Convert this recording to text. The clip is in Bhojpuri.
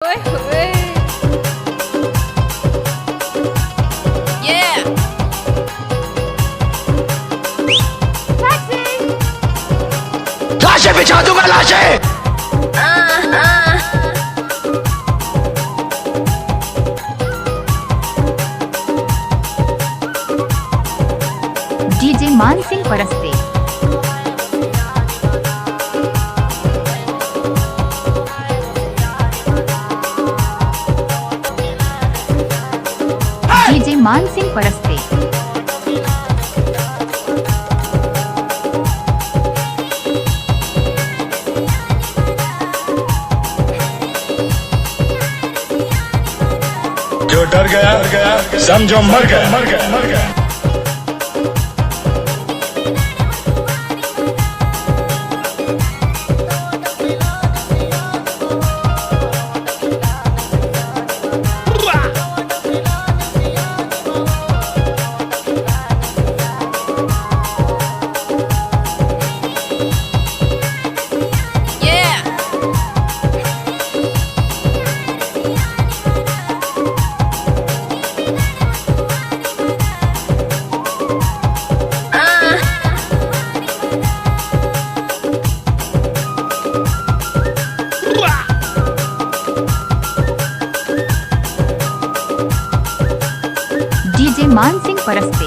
ओए होए Yeah लाशें बिछा दूंगा लाशें। डीजे मानसिंह परस्ते। डीजे मानसिंह परस्ते। जो डर गया समझो मर गया। Yeah DJ Mansingh Paraste.